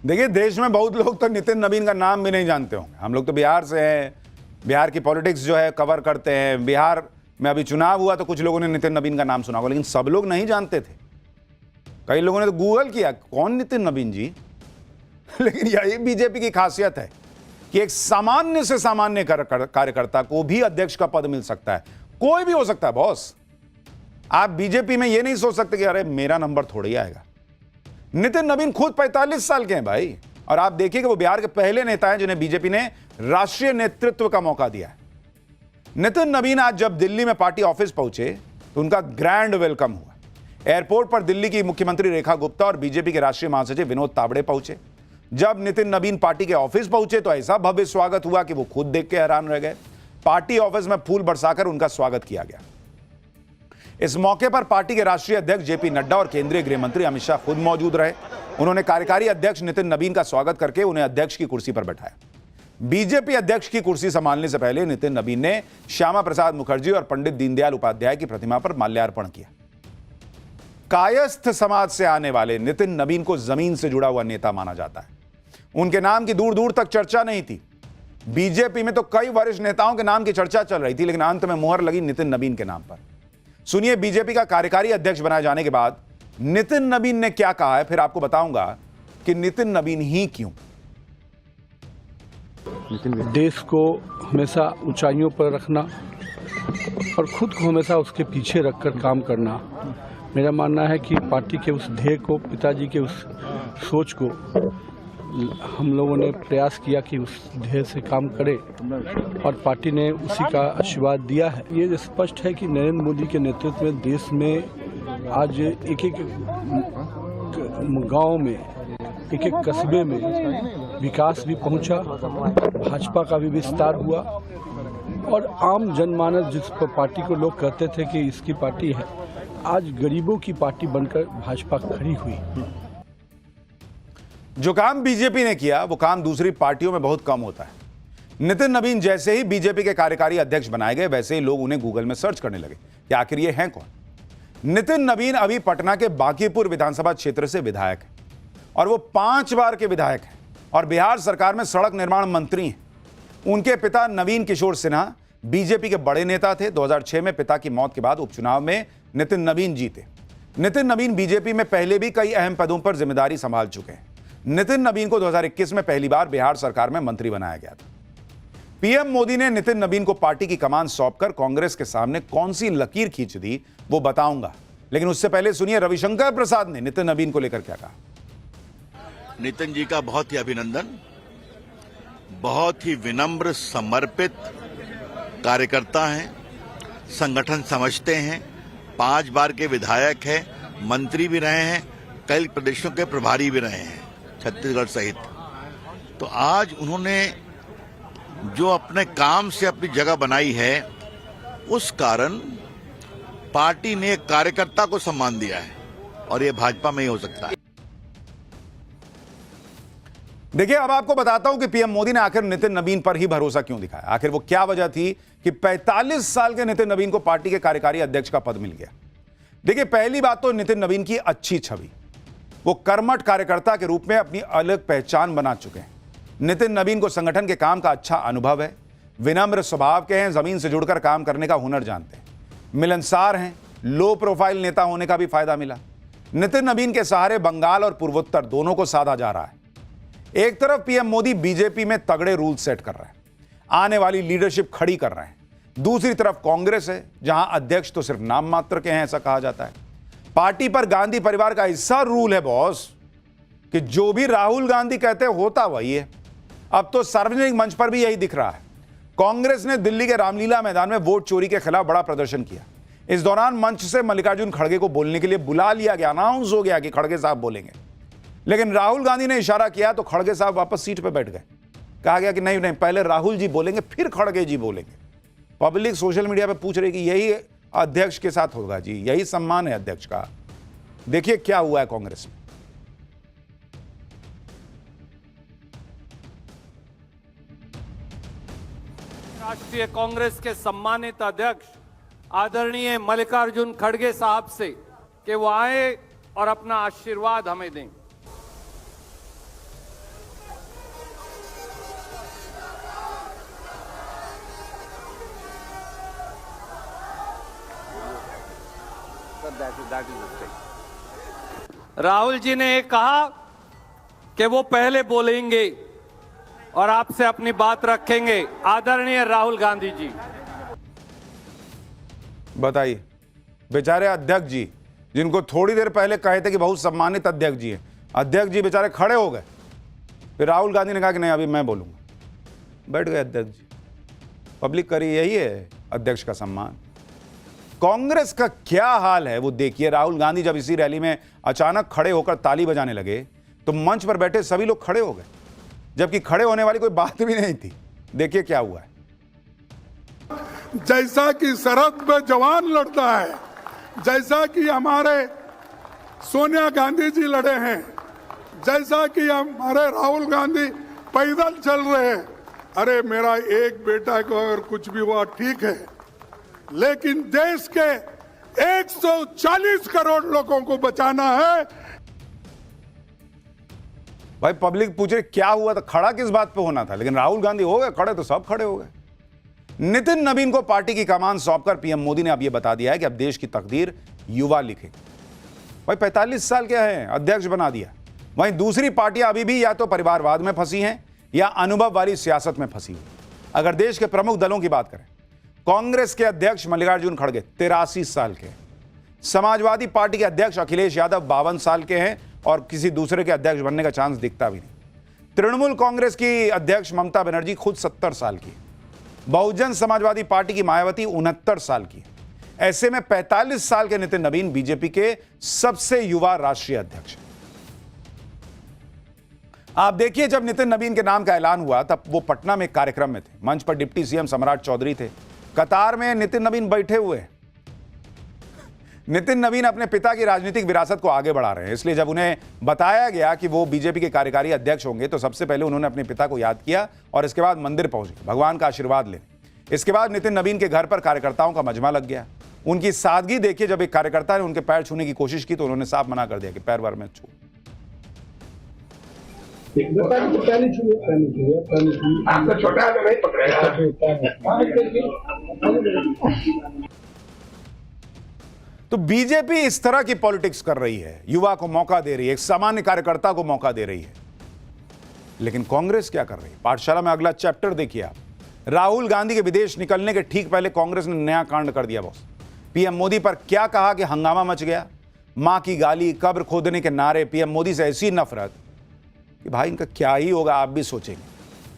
देखिए, देश में बहुत लोग तो नितिन नवीन का नाम भी नहीं जानते होंगे। हम लोग तो बिहार से हैं, बिहार की पॉलिटिक्स जो है कवर करते हैं। बिहार में अभी चुनाव हुआ तो कुछ लोगों ने नितिन नवीन का नाम सुना होगा, लेकिन सब लोग नहीं जानते थे। कई लोगों ने तो गूगल किया, कौन नितिन नवीन जी। लेकिन यही बीजेपी की खासियत है कि एक सामान्य से सामान्य कार्यकर्ता को भी अध्यक्ष का पद मिल सकता है। कोई भी हो सकता है बॉस। आप बीजेपी में यह नहीं सोच सकते कि अरे मेरा नंबर थोड़ी आएगा। नितिन नवीन खुद 45 साल के हैं भाई, और आप देखिए कि वो बिहार के पहले नेता हैं जिन्हें बीजेपी ने राष्ट्रीय नेतृत्व का मौका दिया है। नितिन नवीन आज जब दिल्ली में पार्टी ऑफिस पहुंचे तो उनका ग्रैंड वेलकम हुआ। एयरपोर्ट पर दिल्ली की मुख्यमंत्री रेखा गुप्ता और बीजेपी के राष्ट्रीय महासचिव विनोद तावड़े पहुंचे। जब नितिन नवीन पार्टी के ऑफिस पहुंचे तो ऐसा भव्य स्वागत हुआ कि वो खुद देख के हैरान रह गए। पार्टी ऑफिस में फूल बरसाकर उनका स्वागत किया गया। इस मौके पर पार्टी के राष्ट्रीय अध्यक्ष जेपी नड्डा और केंद्रीय गृह मंत्री अमित शाह खुद मौजूद रहे। उन्होंने कार्यकारी अध्यक्ष नितिन नवीन का स्वागत करके उन्हें अध्यक्ष की कुर्सी पर बैठाया। बीजेपी अध्यक्ष की कुर्सी संभालने से पहले नितिन नवीन ने श्यामा प्रसाद मुखर्जी और पंडित दीनदयाल उपाध्याय की प्रतिमा पर माल्यार्पण किया। कायस्थ समाज से आने वाले नितिन नवीन को जमीन से जुड़ा हुआ नेता माना जाता है। उनके नाम की दूर दूर तक चर्चा नहीं थी। बीजेपी में तो कई वरिष्ठ नेताओं के नाम की चर्चा चल रही थी, लेकिन अंत में मुहर लगी नितिन नवीन के नाम पर। सुनिए बीजेपी का कार्यकारी अध्यक्ष बनाए जाने के बाद नितिन नवीन ने क्या कहा है, फिर आपको बताऊंगा कि नितिन नवीन ही क्यों। देश को हमेशा ऊंचाइयों पर रखना और खुद को हमेशा उसके पीछे रखकर काम करना, मेरा मानना है कि पार्टी के उस ध्येय को, पिताजी के उस सोच को हम लोगों ने प्रयास किया कि उस ध्येय से काम करें और पार्टी ने उसी का आशीर्वाद दिया है। ये स्पष्ट है कि नरेंद्र मोदी के नेतृत्व में देश में आज एक एक गांव में, एक एक कस्बे में विकास भी पहुंचा, भाजपा का भी विस्तार हुआ और आम जनमानस जिस पर पार्टी को लोग कहते थे कि इसकी पार्टी है, आज गरीबों की पार्टी बनकर भाजपा खड़ी हुई। जो काम बीजेपी ने किया वो काम दूसरी पार्टियों में बहुत कम होता है। नितिन नवीन जैसे ही बीजेपी के कार्यकारी अध्यक्ष बनाए गए, वैसे ही लोग उन्हें गूगल में सर्च करने लगे कि आखिर ये हैं कौन। नितिन नवीन अभी पटना के बांकीपुर विधानसभा क्षेत्र से विधायक है और वो 5 बार के विधायक हैं और बिहार सरकार में सड़क निर्माण मंत्री हैं। उनके पिता नवीन किशोर सिन्हा बीजेपी के बड़े नेता थे। 2006 में पिता की मौत के बाद उपचुनाव में नितिन नवीन जीते। नितिन नवीन बीजेपी में पहले भी कई अहम पदों पर जिम्मेदारी संभाल चुके हैं। नितिन नवीन को 2021 में पहली बार बिहार सरकार में मंत्री बनाया गया था। पीएम मोदी ने नितिन नवीन को पार्टी की कमान सौंपकर कांग्रेस के सामने कौन सी लकीर खींच दी वो बताऊंगा, लेकिन उससे पहले सुनिए रविशंकर प्रसाद ने नितिन नवीन को लेकर क्या कहा। नितिन जी का बहुत ही अभिनंदन। बहुत ही विनम्र, समर्पित कार्यकर्ता हैं, संगठन समझते हैं, 5 बार के विधायक हैं, मंत्री भी रहे हैं, कई प्रदेशों के प्रभारी भी रहे हैं, छत्तीसगढ़ सहित। तो आज उन्होंने जो अपने काम से अपनी जगह बनाई है, उस कारण पार्टी ने एक कार्यकर्ता को सम्मान दिया है और ये भाजपा में ही हो सकता है। देखिए, अब आपको बताता हूं कि पीएम मोदी ने आखिर नितिन नवीन पर ही भरोसा क्यों दिखाया। आखिर वो क्या वजह थी कि 45 साल के नितिन नवीन को पार्टी के कार्यकारी अध्यक्ष का पद मिल गया। देखिए, पहली बात तो नितिन नवीन की अच्छी छवि। वो कर्मठ कार्यकर्ता के रूप में अपनी अलग पहचान बना चुके हैं। नितिन नवीन को संगठन के काम का अच्छा अनुभव है, विनम्र स्वभाव के हैं, जमीन से जुड़कर काम करने का हुनर जानते हैं, मिलनसार हैं, लो प्रोफाइल नेता होने का भी फायदा मिला। नितिन नवीन के सहारे बंगाल और पूर्वोत्तर दोनों को साधा जा रहा है। एक तरफ पीएम मोदी बीजेपी में तगड़े रूल सेट कर रहे हैं, आने वाली लीडरशिप खड़ी कर रहे हैं। दूसरी तरफ कांग्रेस है, जहां अध्यक्ष तो सिर्फ नाम मात्र के हैं, ऐसा कहा जाता है। पार्टी पर गांधी परिवार का ऐसा रूल है बॉस कि जो भी राहुल गांधी कहते होता वही है। अब तो सार्वजनिक मंच पर भी यही दिख रहा है। कांग्रेस ने दिल्ली के रामलीला मैदान में वोट चोरी के खिलाफ बड़ा प्रदर्शन किया। इस दौरान मंच से मल्लिकार्जुन खड़गे को बोलने के लिए बुला लिया गया, अनाउंस हो गया कि खड़गे साहब बोलेंगे, लेकिन राहुल गांधी ने इशारा किया तो खड़गे साहब वापस सीट पर बैठ गए। कहा गया कि नहीं नहीं, पहले राहुल जी बोलेंगे फिर खड़गे जी बोलेंगे। पब्लिक सोशल मीडिया पर पूछ रही कि यही अध्यक्ष के साथ होगा जी, यही सम्मान है अध्यक्ष का। देखिए क्या हुआ है कांग्रेस में। राष्ट्रीय कांग्रेस के सम्मानित अध्यक्ष आदरणीय मल्लिकार्जुन खड़गे साहब से कि वो आए और अपना आशीर्वाद हमें दें। राहुल जी ने ये कहा कि वो पहले बोलेंगे और आपसे अपनी बात रखेंगे। आदरणीय राहुल गांधी जी, बताइए, बेचारे अध्यक्ष जी जिनको थोड़ी देर पहले कहे थे कि बहुत सम्मानित अध्यक्ष जी हैं, अध्यक्ष जी बेचारे खड़े हो गए। फिर राहुल गांधी ने कहा कि नहीं अभी मैं बोलूंगा, बैठ गए अध्यक्ष जी। पब्लिक करी यही है अध्यक्ष का सम्मान। कांग्रेस का क्या हाल है वो देखिए। राहुल गांधी जब इसी रैली में अचानक खड़े होकर ताली बजाने लगे तो मंच पर बैठे सभी लोग खड़े हो गए, जबकि खड़े होने वाली कोई बात भी नहीं थी। देखिए क्या हुआ है। जैसा कि सरहद पे जवान लड़ता है, जैसा कि हमारे सोनिया गांधी जी लड़े हैं, जैसा कि हमारे राहुल गांधी पैदल चल रहे हैं। अरे मेरा एक बेटा को अगर कुछ भी हुआ ठीक है, लेकिन देश के 140 करोड़ लोगों को बचाना है। भाई पब्लिक पूछ रही क्या हुआ था, खड़ा किस बात पे होना था, लेकिन राहुल गांधी हो गए खड़े तो सब खड़े हो गए। नितिन नवीन को पार्टी की कमान सौंपकर पीएम मोदी ने अब यह बता दिया है कि अब देश की तकदीर युवा लिखेगी। भाई 45 साल के हैं, अध्यक्ष बना दिया। वहीं दूसरी पार्टियां अभी भी या तो परिवारवाद में फंसी हैं या अनुभव वाली सियासत में फंसी हुई। अगर देश के प्रमुख दलों की बात करें, कांग्रेस के अध्यक्ष मल्लिकार्जुन खड़गे 83 साल के हैं, समाजवादी पार्टी के अध्यक्ष अखिलेश यादव 52 साल के हैं और किसी दूसरे के अध्यक्ष बनने का चांस दिखता भी नहीं। तृणमूल कांग्रेस की अध्यक्ष ममता बनर्जी खुद 70 साल की है। बहुजन समाजवादी पार्टी की मायावती 69 साल की है। ऐसे में 45 साल के नितिन नवीन बीजेपी के सबसे युवा राष्ट्रीय अध्यक्ष हैं। आप देखिए, जब नितिन नवीन के नाम का ऐलान हुआ तब वो पटना में एक कार्यक्रम में थे। मंच पर डिप्टी सीएम सम्राट चौधरी थे, कतार में नितिन नवीन बैठे हुए हैं। नितिन नवीन अपने पिता की राजनीतिक विरासत को आगे बढ़ा रहे हैं, इसलिए जब उन्हें बताया गया कि वो बीजेपी के कार्यकारी अध्यक्ष होंगे तो सबसे पहले उन्होंने अपने पिता को याद किया और इसके बाद मंदिर पहुंच गए भगवान का आशीर्वाद लेने। इसके बाद नितिन नवीन के घर पर कार्यकर्ताओं का मजमा लग गया। उनकी सादगी देखिए, जब एक कार्यकर्ता ने उनके पैर छूने की कोशिश की तो उन्होंने साफ मना कर दिया कि पैर वार में छू। आपका छोटा है तो नहीं पकड़ेगा। तो बीजेपी इस तरह की पॉलिटिक्स कर रही है, युवा को मौका दे रही है, एक सामान्य कार्यकर्ता को मौका दे रही है। लेकिन कांग्रेस क्या कर रही है? पाठशाला में अगला चैप्टर देखिए आप। राहुल गांधी के विदेश निकलने के ठीक पहले कांग्रेस ने नया कांड कर दिया बॉस। पीएम मोदी पर क्या कहा कि हंगामा मच गया, मां की गाली, कब्र खोदने के नारे, पीएम मोदी से ऐसी नफरत कि भाई इनका क्या ही होगा आप भी सोचेंगे।